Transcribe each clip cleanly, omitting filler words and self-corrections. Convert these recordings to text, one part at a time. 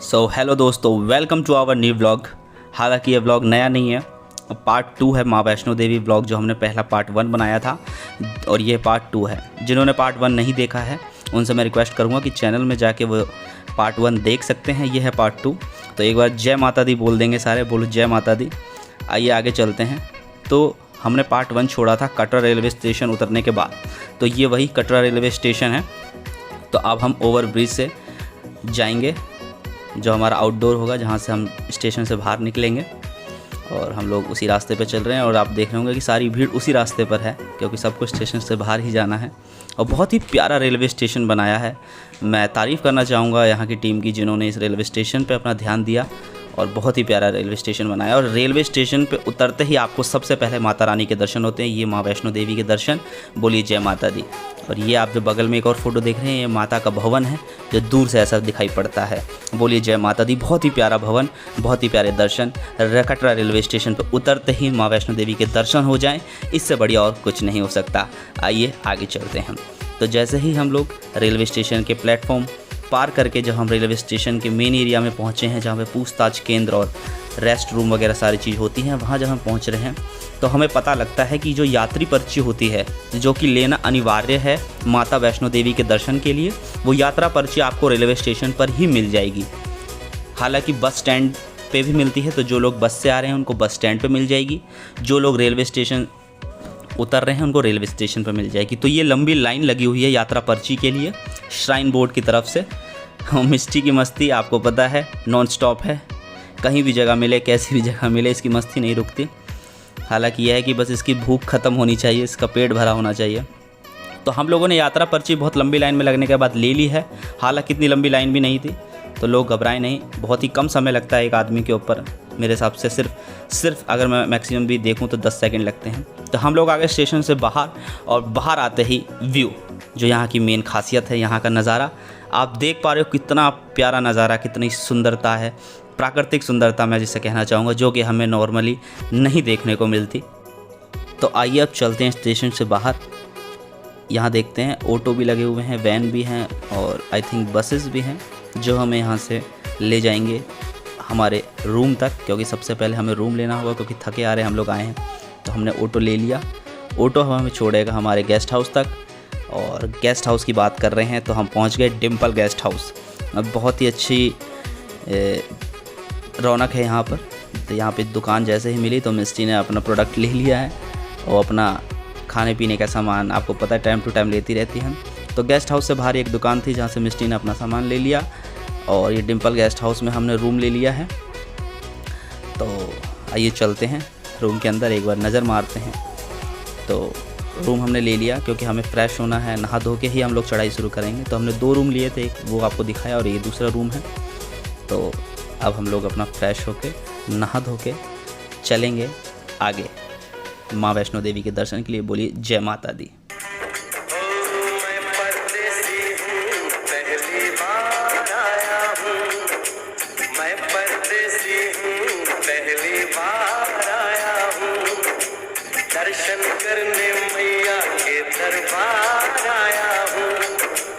सो hello दोस्तों, welcome to our new vlog. हालांकि ये व्लॉग नया नहीं है, पार्ट 2 है माँ वैष्णो देवी व्लॉग, जो हमने पहला पार्ट 1 बनाया था और ये पार्ट 2 है। जिन्होंने पार्ट 1 नहीं देखा है उनसे मैं रिक्वेस्ट करूँगा कि चैनल में जाके वो पार्ट 1 देख सकते हैं। ये है पार्ट 2। तो एक बार जय माता दी बोल देंगे सारे, बोलो जय माता दी। आइए आगे चलते हैं। तो हमने पार्ट 1 छोड़ा था कटरा रेलवे स्टेशन उतरने के बाद, तो ये वही कटरा रेलवे स्टेशन है। तो अब हम ओवर ब्रिज से जाएंगे, जो हमारा आउटडोर होगा, जहाँ से हम स्टेशन से बाहर निकलेंगे, और हम लोग उसी रास्ते पे चल रहे हैं। और आप देख रहे होंगे कि सारी भीड़ उसी रास्ते पर है, क्योंकि सबको स्टेशन से बाहर ही जाना है। और बहुत ही प्यारा रेलवे स्टेशन बनाया है। मैं तारीफ़ करना चाहूँगा यहाँ की टीम की, जिन्होंने इस रेलवे स्टेशन पे अपना ध्यान दिया और बहुत ही प्यारा रेलवे स्टेशन बनाया। और रेलवे स्टेशन पे उतरते ही आपको सबसे पहले माता रानी के दर्शन होते हैं। ये माँ वैष्णो देवी के दर्शन, बोलिए जय माता दी। और ये आप जो बगल में एक और फोटो देख रहे हैं, ये माता का भवन है, जो दूर से ऐसा दिखाई पड़ता है। बोलिए जय माता दी। बहुत ही प्यारा भवन, बहुत ही प्यारे दर्शन। कटरा रेलवे स्टेशन पर उतरते ही माँ वैष्णो देवी के दर्शन हो जाएं, इससे बढ़िया और कुछ नहीं हो सकता। आइए आगे चलते हैं हम। तो जैसे ही हम लोग रेलवे स्टेशन के प्लेटफॉर्म पार करके जब हम रेलवे स्टेशन के मेन एरिया में पहुंचे हैं, जहां पे पूछताछ केंद्र और रेस्ट रूम वगैरह सारी चीज़ होती हैं, वहां जब हम पहुंच रहे हैं तो हमें पता लगता है कि जो यात्री पर्ची होती है, जो कि लेना अनिवार्य है माता वैष्णो देवी के दर्शन के लिए, वो यात्रा पर्ची आपको रेलवे स्टेशन पर ही मिल जाएगी। हालांकि बस स्टैंड पे भी मिलती है, तो जो लोग बस से आ रहे हैं उनको बस स्टैंड पर मिल जाएगी, जो लोग रेलवे स्टेशन उतर रहे हैं उनको रेलवे स्टेशन पर मिल जाएगी। तो ये लंबी लाइन लगी हुई है यात्रा पर्ची के लिए श्राइन बोर्ड की तरफ से। मिस्टी की मस्ती आपको पता है नॉन स्टॉप है, कहीं भी जगह मिले, कैसी भी जगह मिले, इसकी मस्ती नहीं रुकती। हालांकि यह है कि बस इसकी भूख ख़त्म होनी चाहिए, इसका पेट भरा होना चाहिए। तो हम लोगों ने यात्रा पर्ची बहुत लंबी लाइन में लगने के बाद ले ली है। हालांकि इतनी लंबी लाइन भी नहीं थी, तो लोग घबराए नहीं। बहुत ही कम समय लगता है एक आदमी के ऊपर, मेरे हिसाब से सिर्फ अगर मैं मैक्सिमम भी देखूं तो 10 सेकंड लगते हैं। तो हम लोग आ गए स्टेशन से बाहर, और बाहर आते ही व्यू, जो यहाँ की मेन खासियत है, यहाँ का नज़ारा आप देख पा रहे हो। कितना प्यारा नज़ारा, कितनी सुंदरता है, प्राकृतिक सुंदरता मैं जिसे कहना चाहूँगा, जो कि हमें नॉर्मली नहीं देखने को मिलती। तो आइए अब चलते हैं स्टेशन से बाहर। यहाँ देखते हैं ऑटो भी लगे हुए हैं, वैन भी हैं, और आई थिंक बसेस भी हैं, जो हमें यहाँ से ले जाएंगे हमारे रूम तक। क्योंकि सबसे पहले हमें रूम लेना होगा, क्योंकि थके आ रहे हम लोग आए हैं। तो हमने ऑटो ले लिया। ऑटो हमें छोड़ेगा हमारे गेस्ट हाउस तक। और गेस्ट हाउस की बात कर रहे हैं तो हम पहुंच गए डिम्पल गेस्ट हाउस। अब बहुत ही अच्छी रौनक है यहाँ पर। तो यहाँ पे दुकान जैसे ही मिली तो मिस्टी ने अपना प्रोडक्ट ले लिया है, और अपना खाने पीने का सामान आपको पता है टाइम टू टाइम लेती रहती है। तो गेस्ट हाउस से बाहर एक दुकान थी, जहाँ से मिस्टी ने अपना सामान ले लिया, और ये डिम्पल गेस्ट हाउस में हमने रूम ले लिया है। तो आइए चलते हैं रूम के अंदर, एक बार नज़र मारते हैं। तो रूम हमने ले लिया, क्योंकि हमें फ्रेश होना है, नहा धो के ही हम लोग चढ़ाई शुरू करेंगे। तो हमने 2 रूम लिए थे, एक वो आपको दिखाया और ये दूसरा रूम है। तो अब हम लोग अपना फ्रेश होके नहा धो के चलेंगे आगे माँ वैष्णो देवी के दर्शन के लिए। बोलिए जय माता दी। दर्शन करने मैया के दरबार आया हूँ,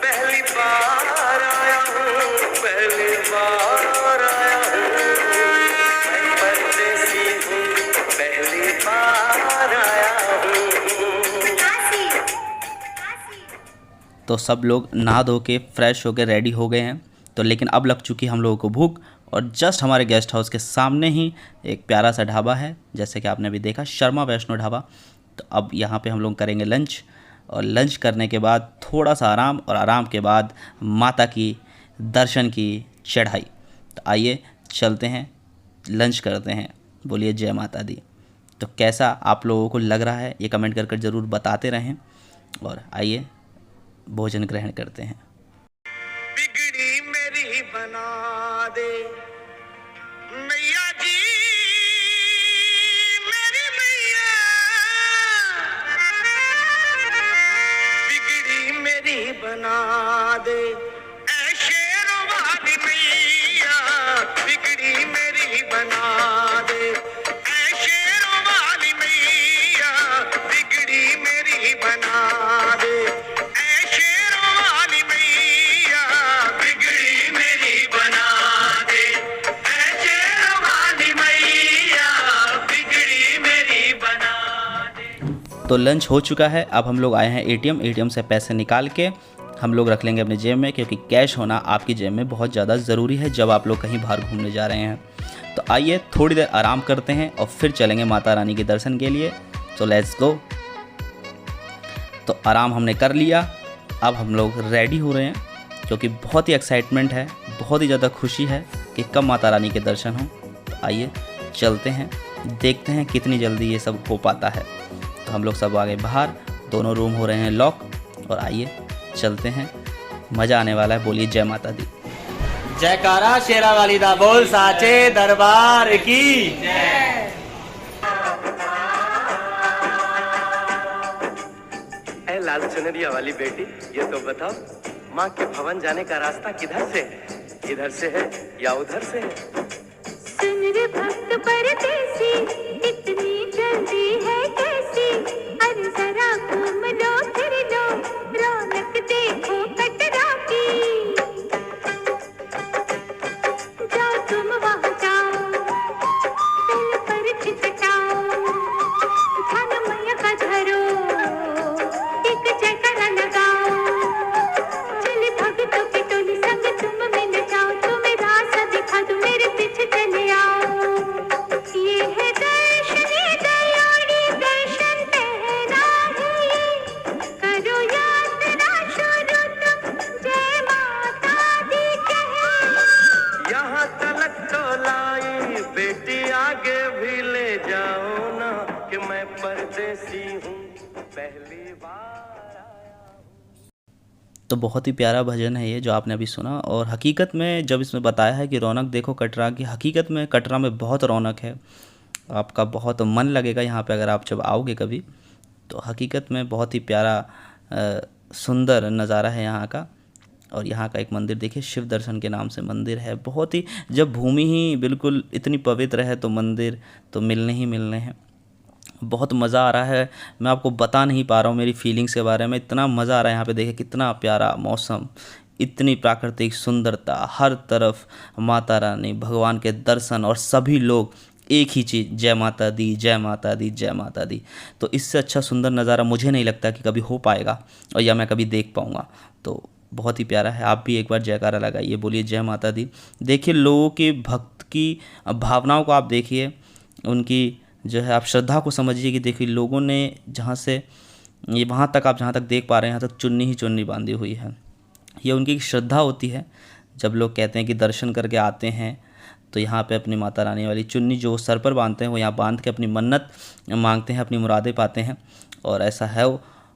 पहली बार आया हूँ, पहली बार आया हूँ। मैं परदेसी हूँ, पहली बार आया हूँ। तो सब लोग नहा धो के फ्रेश होके रेडी हो गए हैं। तो लेकिन अब लग चुकी हम लोगों को भूख, और जस्ट हमारे गेस्ट हाउस के सामने ही एक प्यारा सा ढाबा है, जैसे कि आपने भी देखा, शर्मा वैष्णो ढाबा। तो अब यहाँ पे हम लोग करेंगे लंच, और लंच करने के बाद थोड़ा सा आराम, और आराम के बाद माता की दर्शन की चढ़ाई। तो आइए चलते हैं, लंच करते हैं। बोलिए जय माता दी। तो कैसा आप लोगों को लग रहा है ये कमेंट कर ज़रूर बताते रहें, और आइए भोजन ग्रहण करते हैं। बिगड़ी मेरी बना दे मैया जी, मेरी मैया। बिगड़ी मेरी बना दे ऐ शेरों वाली मैया, बिगड़ी मेरी बना दे ऐ शेरों वाली मैया, बिगड़ी मेरी बना दे ऐ शेरों वाली मैया, बिगड़ी मेरी बना दे। तो लंच हो चुका है। अब हम लोग आए हैं एटीएम से पैसे निकाल के हम लोग रख लेंगे अपने जेब में, क्योंकि कैश होना आपकी जेब में बहुत ज़्यादा ज़रूरी है जब आप लोग कहीं बाहर घूमने जा रहे हैं। तो आइए थोड़ी देर आराम करते हैं और फिर चलेंगे माता रानी के दर्शन के लिए। तो लेट्स गो। तो आराम हमने कर लिया, अब हम लोग रेडी हो रहे हैं, क्योंकि बहुत ही एक्साइटमेंट है, बहुत ही ज़्यादा खुशी है कि कब माता रानी के दर्शन हों। तो आइए चलते हैं, देखते हैं कितनी जल्दी ये सब हो पाता है। तो हम लोग सब आगे बाहर, दोनों रूम हो रहे हैं लॉक, और आइए चलते हैं, मज़ा आने वाला है। बोलिए जय माता दी। जयकारा शेरा वाली दा बोल साचे दरबार की जय। ए लाल चुनरिया वाली बेटी, ये तो बताओ माँ के भवन जाने का रास्ता किधर से है? इधर से है या उधर से है? सुन रे भक्त परदेसी, इतनी जल्दी है कैसी? अरे जरा घूम लो फिर लो, रौनक देखो कटरा की। जाओ तुम वहाँ जाओ, दिल पर खिचटाओ, ध्यान मैया का धरो, एक जयकारा लगाओ। चले भक्तों की टोली संग तुम मिल जाओ, तुम्हें रास्ता दिखा दूं, मेरे पीछे चले आओ। ये है दर्शन, ये दयाड़ी दर्शन पहला है ये, करो यात्रा शुरू तुम, जय माता दी कहे। यहाँ तलक तो लाई बेटी, आगे भी ले जाओ ना, कि मैं परदेसी हूँ पहली बार आया। तो बहुत ही प्यारा भजन है ये जो आपने अभी सुना। और हकीकत में जब इसमें बताया है कि रौनक देखो कटरा की, हकीकत में कटरा में बहुत रौनक है, आपका बहुत मन लगेगा यहाँ पे अगर आप जब आओगे कभी। तो हकीकत में बहुत ही प्यारा सुंदर नज़ारा है यहाँ का। और यहाँ का एक मंदिर देखिए, शिव दर्शन के नाम से मंदिर है। बहुत ही, जब भूमि ही बिल्कुल इतनी पवित्र है तो मंदिर तो मिलने ही मिलने हैं। बहुत मज़ा आ रहा है, मैं आपको बता नहीं पा रहा हूँ मेरी फीलिंग्स के बारे में। इतना मज़ा आ रहा है यहाँ पे, देखिए कितना प्यारा मौसम, इतनी प्राकृतिक सुंदरता, हर तरफ माता रानी, भगवान के दर्शन, और सभी लोग एक ही चीज़, जय माता दी, जय माता दी, जय माता दी। तो इससे अच्छा सुंदर नज़ारा मुझे नहीं लगता कि कभी हो पाएगा और या मैं कभी देख पाऊँगा। तो बहुत ही प्यारा है। आप भी एक बार जयकारा लगाइए, बोलिए जय माता दी। देखिए लोगों के भक्त की भावनाओं को आप देखिए, उनकी जो है आप श्रद्धा को समझिए कि देखिए लोगों ने जहाँ से ये वहाँ तक, आप जहाँ तक देख पा रहे हैं, यहाँ तक चुन्नी ही चुन्नी बांधी हुई है। ये उनकी श्रद्धा होती है। जब लोग कहते हैं कि दर्शन करके आते हैं तो यहाँ पे अपनी माता रानी वाली चुन्नी जो सर पर बांधते हैं, वो यहाँ बांध के अपनी मन्नत मांगते हैं, अपनी मुरादें पाते हैं। और ऐसा है,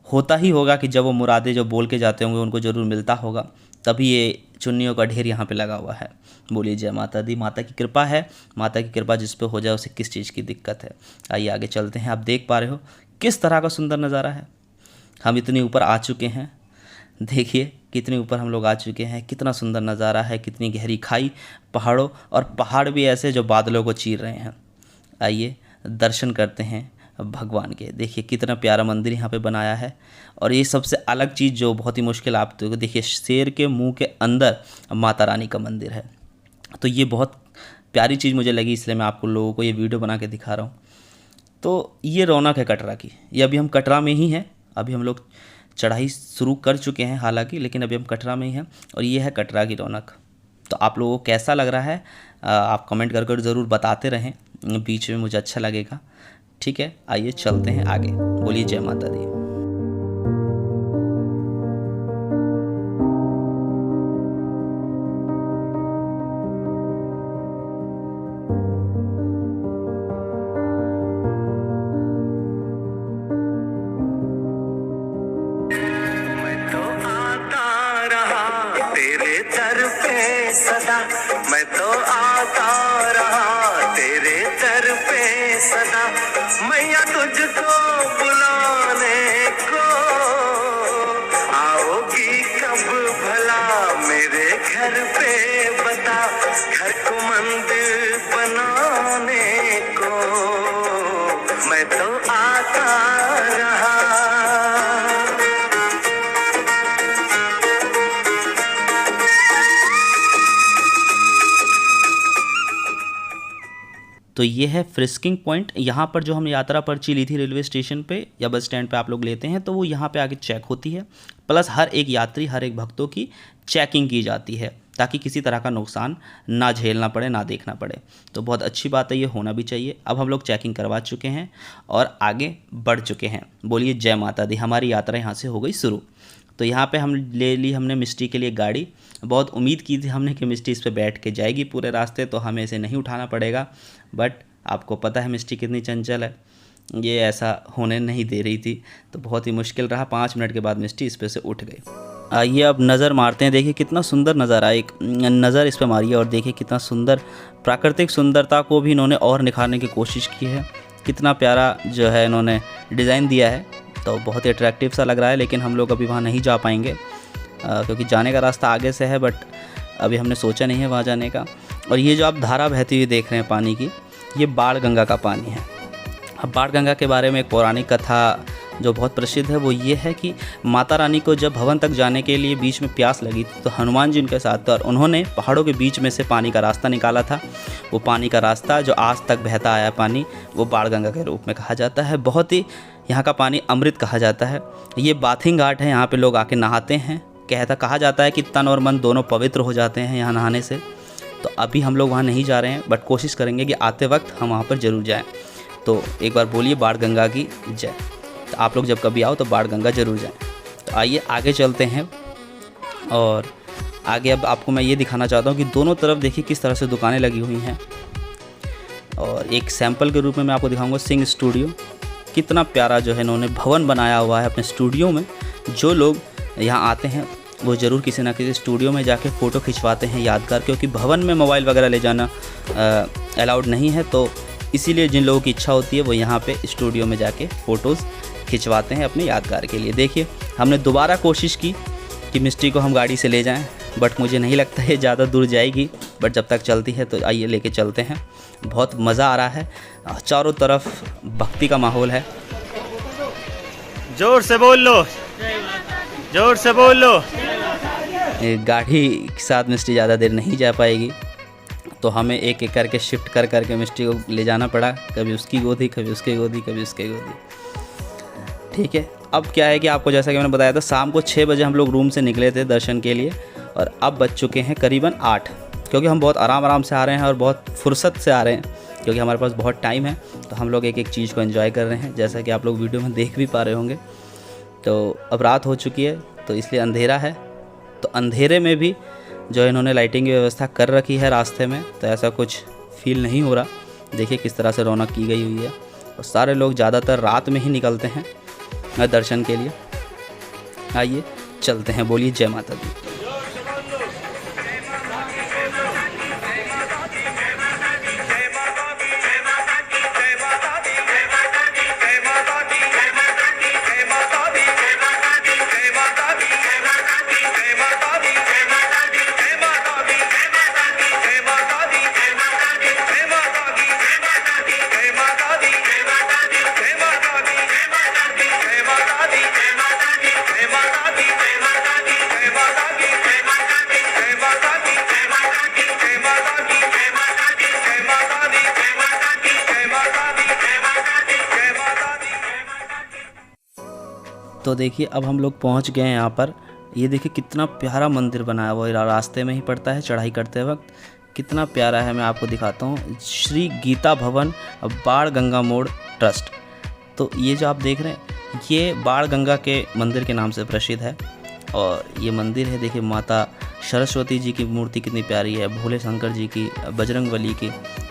होता ही होगा कि जब वो मुरादें जो बोल के जाते होंगे उनको ज़रूर मिलता होगा, तभी ये चुन्नियों का ढेर यहाँ पे लगा हुआ है। बोलिए जय माता दी। माता की कृपा है, माता की कृपा जिस पे हो जाए उसे किस चीज़ की दिक्कत है। आइए आगे चलते हैं। आप देख पा रहे हो किस तरह का सुंदर नज़ारा है। हम इतनी ऊपर आ चुके हैं, देखिए कितने ऊपर हम लोग आ चुके हैं, कितना सुंदर नज़ारा है, कितनी गहरी खाई, पहाड़ों, और पहाड़ भी ऐसे जो बादलों को चीर रहे हैं। आइए दर्शन करते हैं भगवान के। देखिए कितना प्यारा मंदिर यहाँ पे बनाया है। और ये सबसे अलग चीज़ जो बहुत ही मुश्किल, आप तो देखिए शेर के मुंह के अंदर माता रानी का मंदिर है। तो ये बहुत प्यारी चीज़ मुझे लगी, इसलिए मैं आपको लोगों को ये वीडियो बना के दिखा रहा हूँ। तो ये रौनक है कटरा की। ये अभी हम कटरा में ही हैं, अभी हम लोग चढ़ाई शुरू कर चुके हैं हालांकि, लेकिन अभी हम कटरा में ही हैं। और ये है कटरा की रौनक। तो आप लोगों को कैसा लग रहा है आप कमेंट कर कर ज़रूर बताते रहें, बीच में मुझे अच्छा लगेगा। ठीक है, आइए चलते हैं आगे। बोलिए जय माता दी। सदा मैं तो आता रहा तेरे दर पे सदा, मैया तुझको बुलाने को आओगी कब भला मेरे घर पे बता, घर को मंदिर बनाने को मैं तो आता रहा। तो ये है फ्रिस्किंग पॉइंट। यहाँ पर जो हम यात्रा पर्ची ली थी रेलवे स्टेशन पे या बस स्टैंड पे आप लोग लेते हैं, तो वो यहाँ पे आगे चेक होती है। प्लस हर एक यात्री, हर एक भक्तों की चेकिंग की जाती है ताकि किसी तरह का नुकसान ना झेलना पड़े, ना देखना पड़े। तो बहुत अच्छी बात है, ये होना भी चाहिए। अब हम लोग चेकिंग करवा चुके हैं और आगे बढ़ चुके हैं। बोलिए जय माता दी। हमारी यात्रा यहाँ से हो गई शुरू। तो यहाँ पे हम ले ली हमने मिस्टी के लिए गाड़ी। बहुत उम्मीद की थी हमने कि मिस्टी इस पे बैठ के जाएगी पूरे रास्ते, तो हमें इसे नहीं उठाना पड़ेगा। बट आपको पता है मिस्टी कितनी चंचल है, ये ऐसा होने नहीं दे रही थी। तो बहुत ही मुश्किल रहा। 5 मिनट के बाद मिस्टी इस पे से उठ गई। आइए अब नज़र मारते हैं। देखिए कितना सुंदर नज़ारा, एक नज़र इस पे मारिए और देखिए कितना सुंदर प्राकृतिक सुंदरता को भी इन्होंने और निखारने की कोशिश की है। कितना प्यारा जो है इन्होंने डिज़ाइन दिया है, तो बहुत ही अट्रैक्टिव सा लग रहा है। लेकिन हम लोग अभी वहाँ नहीं जा पाएंगे क्योंकि जाने का रास्ता आगे से है, बट अभी हमने सोचा नहीं है वहाँ जाने का। और ये जो आप धारा बहती हुई देख रहे हैं पानी की, ये बाण गंगा का पानी है। अब बाण गंगा के बारे में एक पौराणिक कथा जो बहुत प्रसिद्ध है वो ये है कि माता रानी को जब भवन तक जाने के लिए बीच में प्यास लगी थी, तो हनुमान जी उनके साथ थे और उन्होंने पहाड़ों के बीच में से पानी का रास्ता निकाला था। वो पानी का रास्ता जो आज तक बहता आया पानी, वो बाण गंगा के रूप में कहा जाता है। बहुत ही यहाँ का पानी अमृत कहा जाता है। ये बाथिंग घाट है, यहाँ पे लोग आके नहाते हैं। कहा जाता है कि तन और मन दोनों पवित्र हो जाते हैं यहाँ नहाने से। तो अभी हम लोग वहाँ नहीं जा रहे हैं, बट कोशिश करेंगे कि आते वक्त हम वहाँ पर ज़रूर जाएँ। तो एक बार बोलिए बाण गंगा की जय। तो आप लोग जब कभी आओ तो बाण गंगा ज़रूर जाएँ। तो आइए आगे चलते हैं और आगे अब आपको मैं ये दिखाना चाहता हूँ कि दोनों तरफ देखिए किस तरह से दुकानें लगी हुई हैं। और एक सैंपल के रूप में मैं आपको दिखाऊंगा सिंह स्टूडियो। कितना प्यारा जो है इन्होंने भवन बनाया हुआ है अपने स्टूडियो में। जो लोग यहाँ आते हैं वो ज़रूर किसी ना किसी स्टूडियो में जाके फ़ोटो खिंचवाते हैं यादगार, क्योंकि भवन में मोबाइल वगैरह ले जाना अलाउड नहीं है। तो इसीलिए जिन लोगों की इच्छा होती है वो यहाँ पे स्टूडियो में जाके फ़ोटोज़ खिंचवाते हैं अपने यादगार के लिए। देखिए हमने दोबारा कोशिश की कि मिस्टी को हम गाड़ी से ले जाएं, बट मुझे नहीं लगता है ज़्यादा दूर जाएगी। बट जब तक चलती है तो आइए लेके चलते हैं। बहुत मज़ा आ रहा है, चारों तरफ भक्ति का माहौल है। जोर से बोल लो, जोर से बोल लो। गाड़ी के साथ मिस्टी ज़्यादा देर नहीं जा पाएगी, तो हमें एक एक करके शिफ्ट कर करके मिस्टी को ले जाना पड़ा। कभी उसकी गोदी, कभी उसकी गोदी, कभी उसकी गोदी। ठीक है, अब क्या है कि आपको जैसा कि मैंने बताया था, शाम को 6 बजे हम लोग रूम से निकले थे दर्शन के लिए और अब बज चुके हैं करीबन 8, क्योंकि हम बहुत आराम से आ रहे हैं और बहुत फुर्सत से आ रहे हैं, क्योंकि हमारे पास बहुत टाइम है। तो हम लोग एक एक चीज़ को एंजॉय कर रहे हैं, जैसा कि आप लोग वीडियो में देख भी पा रहे होंगे। तो अब रात हो चुकी है, तो इसलिए अंधेरा है। तो अंधेरे में भी जो इन्होंने लाइटिंग की व्यवस्था कर रखी है रास्ते में, तो ऐसा कुछ फील नहीं हो रहा। देखिए किस तरह से रौनक की गई हुई है। और सारे लोग ज़्यादातर रात में ही निकलते हैं दर्शन के लिए। आइए चलते हैं, बोलिए जय माता दी। तो देखिए अब हम लोग पहुंच गए हैं यहाँ पर। ये देखिए कितना प्यारा मंदिर बनाया हुआ है, रास्ते में ही पड़ता है चढ़ाई करते वक्त। कितना प्यारा है, मैं आपको दिखाता हूँ। श्री गीता भवन बाण गंगा मोड़ ट्रस्ट। तो ये जो आप देख रहे हैं ये बाण गंगा के मंदिर के नाम से प्रसिद्ध है। और ये मंदिर है, देखिए माता सरस्वती जी की मूर्ति कितनी प्यारी है, भोले शंकर जी की, बजरंगबली की,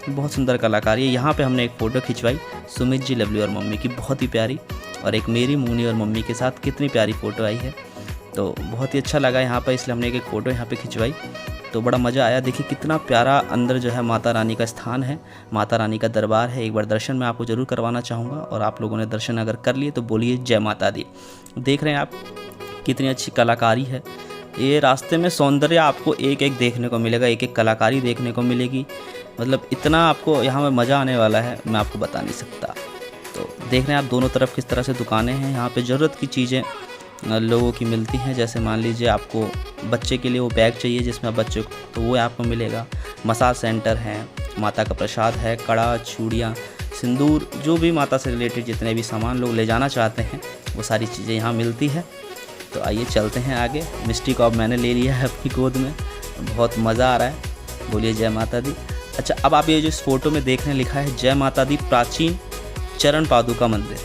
बहुत सुंदर कलाकारी है। यहाँ पे हमने एक फ़ोटो खिंचवाई सुमित जी, लवली और मम्मी की, बहुत ही प्यारी। और एक मेरी, मुनी और मम्मी के साथ कितनी प्यारी फ़ोटो आई है। तो बहुत ही अच्छा लगा यहाँ पर, इसलिए हमने एक फ़ोटो यहाँ पे खिंचवाई। तो बड़ा मज़ा आया। देखिए कितना प्यारा अंदर जो है माता रानी का स्थान है, माता रानी का दरबार है। एक बार दर्शन मैं आपको ज़रूर करवाना चाहूँगा, और आप लोगों ने दर्शन अगर कर लिए तो बोलिए जय माता दी। देख रहे हैं आप कितनी अच्छी कलाकारी है। ये रास्ते में सौंदर्य आपको एक एक देखने को मिलेगा, एक एक कलाकारी देखने को मिलेगी। मतलब इतना आपको यहाँ में मज़ा आने वाला है, मैं आपको बता नहीं सकता। तो देख रहे हैं आप दोनों तरफ किस तरह से दुकानें हैं। यहाँ पे ज़रूरत की चीज़ें लोगों की मिलती हैं। जैसे मान लीजिए आपको बच्चे के लिए वो बैग चाहिए जिसमें बच्चे को, तो वो आपको मिलेगा। मसाज सेंटर हैं, माता का प्रसाद है, कड़ा, चूड़ियाँ, सिंदूर, जो भी माता से रिलेटेड जितने भी सामान लोग ले जाना चाहते हैं वो सारी चीज़ें यहाँ मिलती है। तो आइए चलते हैं आगे। मिष्टी को अब मैंने ले लिया है अपनी गोद में, बहुत मज़ा आ रहा है। बोलिए जय माता दी। अच्छा, अब आप ये जो इस फोटो में देख रहे हैं लिखा है जय माता दी प्राचीन चरण पादुका मंदिर।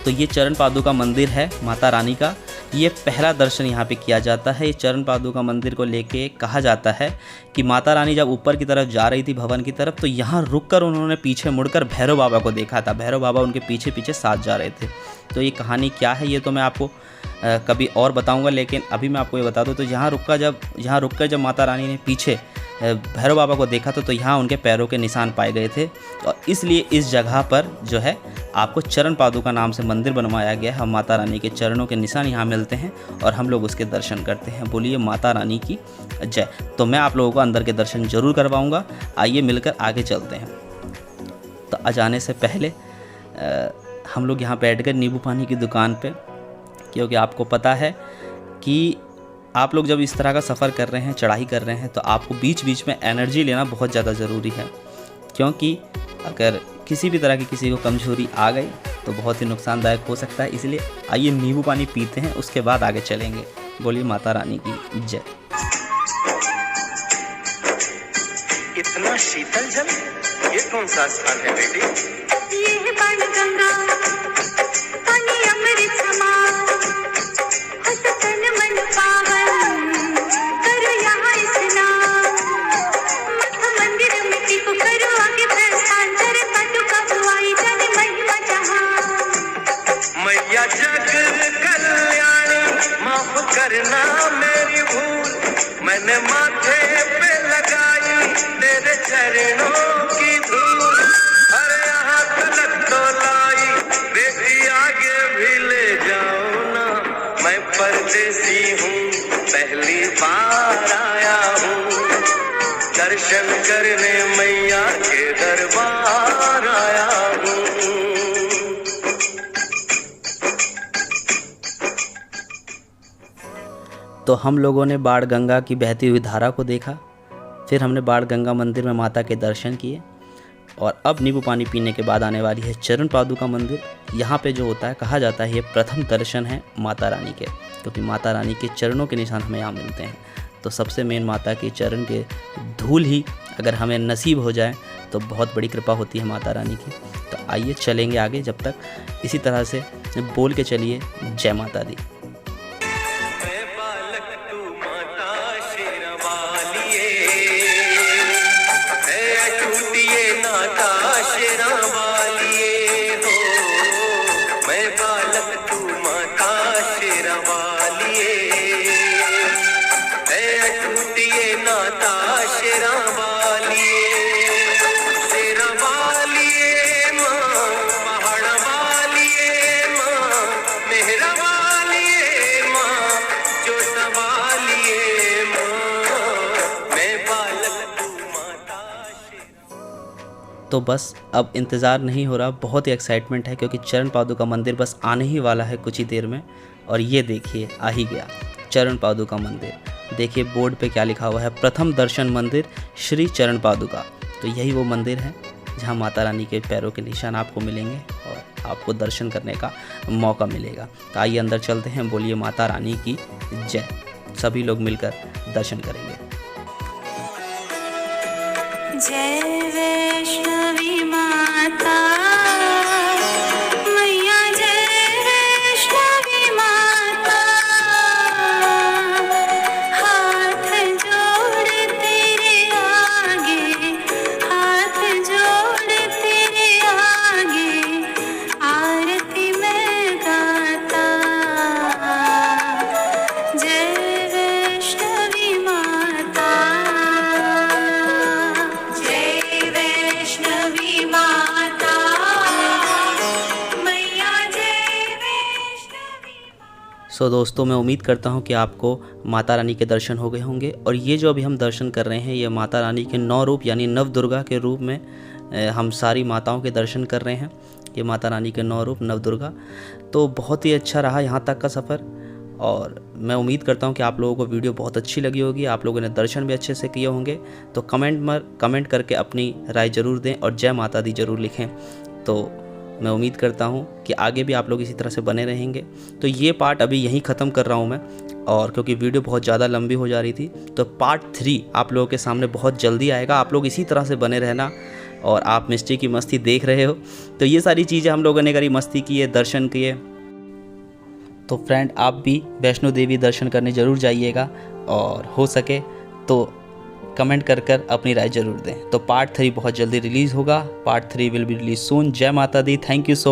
तो ये चरण पादुका मंदिर है माता रानी का। ये पहला दर्शन यहाँ पे किया जाता है। ये चरण पादुका मंदिर को लेके कहा जाता है कि माता रानी जब ऊपर की तरफ जा रही थी भवन की तरफ, तो यहाँ रुककर उन्होंने पीछे मुड़कर भैरव बाबा को देखा था। भैरव बाबा उनके पीछे पीछे साथ जा रहे थे। तो ये कहानी क्या है ये तो मैं आपको कभी और बताऊंगा, लेकिन अभी मैं आपको ये बता दूं। तो यहाँ रुककर जब माता रानी ने पीछे भैरव बाबा को देखा तो यहाँ उनके पैरों के निशान पाए गए थे, और इसलिए इस जगह पर जो है आपको चरण पादुका नाम से मंदिर बनवाया गया है। माता रानी के चरणों के निशान यहाँ मिलते हैं और हम लोग उसके दर्शन करते हैं। बोलिए माता रानी की जय। तो मैं आप लोगों को अंदर के दर्शन जरूर करवाऊँगा। आइए मिलकर आगे चलते हैं। तो आ जाने से पहले हम लोग यहाँ बैठ कर नींबू पानी की दुकान पे, क्योंकि आपको पता है कि आप लोग जब इस तरह का सफ़र कर रहे हैं, चढ़ाई कर रहे हैं, तो आपको बीच बीच में एनर्जी लेना बहुत ज़्यादा ज़रूरी है। क्योंकि अगर किसी भी तरह की किसी को कमज़ोरी आ गई तो बहुत ही नुकसानदायक हो सकता है। इसलिए आइए नींबू पानी पीते हैं, उसके बाद आगे चलेंगे। बोलिए माता रानी की जय। इतना शीतल जल, ये कौन सा स्थान है बेटी? ये है बाणगंगा, पानी अमृत समा, हस तन मन पावन, करो यहाँ स्नान। मठ मंदिर मिट्टी को करो आगे प्रस्थान, चरण पादुका बुआई जाने महिमा जहाँ। मैया जग कल्याणी, माफ करना मेरी भूल, मैंने माथे पे लगाई तेरे चरणों की धूल। अरे यहाँ तलक तो लाई, बेटी आगे भी ले जाओ ना, मैं परदेसी हूँ, पहली बार आया हूँ, दर्शन करने मैया के दरबार आया हूँ। तो हम लोगों ने बाण गंगा की बहती हुई धारा को देखा, फिर हमने बाण गंगा मंदिर में माता के दर्शन किए, और अब नींबू पानी पीने के बाद आने वाली है चरण पादुका मंदिर। यहाँ पे जो होता है, कहा जाता है ये प्रथम दर्शन है माता रानी के, क्योंकि माता रानी के चरणों के निशान हमें यहाँ मिलते हैं। तो सबसे मेन माता के चरण के धूल ही अगर हमें नसीब हो जाए तो बहुत बड़ी कृपा होती है माता रानी की। तो आइए चलेंगे आगे, जब तक इसी तरह से बोल के चलिए जय माता दी। मैं बालक तू माता शेरवालिए, है टूटिए नाता शेरवालिए हो। मैं बालक तू माता शेरवालिए, है टूटिए नाता शेरवालिए। शेरवालिए माँ, पहाड़ वालिए माँ, मेहरा वालिए माँ, जोता वालिए माँ, मैं बालक तू माता शेरा। तो बस अब इंतज़ार नहीं हो रहा, बहुत ही एक्साइटमेंट है, क्योंकि चरण पादुका मंदिर बस आने ही वाला है कुछ ही देर में। और ये देखिए आ ही गया चरण पादुका मंदिर। देखिए बोर्ड पे क्या लिखा हुआ है, प्रथम दर्शन मंदिर श्री चरण पादुका। तो यही वो मंदिर है जहाँ माता रानी के पैरों के निशान आपको मिलेंगे और आपको दर्शन करने का मौका मिलेगा। तो आइए अंदर चलते हैं। बोलिए माता रानी की जय। सभी लोग मिलकर दर्शन करेंगे। जय वैष्णवी माता, मैया जय वैष्णवी माता, हाथ जोड़ तेरे आगे, हाथ जोड़ तेरे आगे, आरती में गाता। जय वैष्णवी माता, जय वैष्णवी माता, मैया जय वैष्णवी माता। सो दोस्तों, मैं उम्मीद करता हूँ कि आपको माता रानी के दर्शन हो गए होंगे। और ये जो अभी हम दर्शन कर रहे हैं, ये माता रानी के 9 रूप यानी नव दुर्गा के रूप में हम सारी माताओं के दर्शन कर रहे हैं। ये माता रानी के 9 रूप नव दुर्गा। तो बहुत ही अच्छा रहा यहाँ तक का सफ़र, और मैं उम्मीद करता हूँ कि आप लोगों को वीडियो बहुत अच्छी लगी होगी, आप लोगों ने दर्शन भी अच्छे से किए होंगे। तो कमेंट करके अपनी राय ज़रूर दें और जय माता दी ज़रूर लिखें। तो मैं उम्मीद करता हूँ कि आगे भी आप लोग इसी तरह से बने रहेंगे। तो ये पार्ट अभी यहीं ख़त्म कर रहा हूँ मैं, और क्योंकि वीडियो बहुत ज़्यादा लंबी हो जा रही थी, तो पार्ट 3 आप लोगों के सामने बहुत जल्दी आएगा। आप लोग इसी तरह से बने रहना। और आप मिस्ट्री की मस्ती देख रहे हो, तो ये सारी चीज़ें हम लोगों ने करी, मस्ती किए, दर्शन किए। तो फ्रेंड, आप भी वैष्णो देवी दर्शन करने ज़रूर जाइएगा, और हो सके तो कमेंट कर अपनी राय ज़रूर दें। तो पार्ट 3 बहुत जल्दी रिलीज़ होगा। पार्ट 3 विल बी रिलीज सून। जय माता दी। Thank you so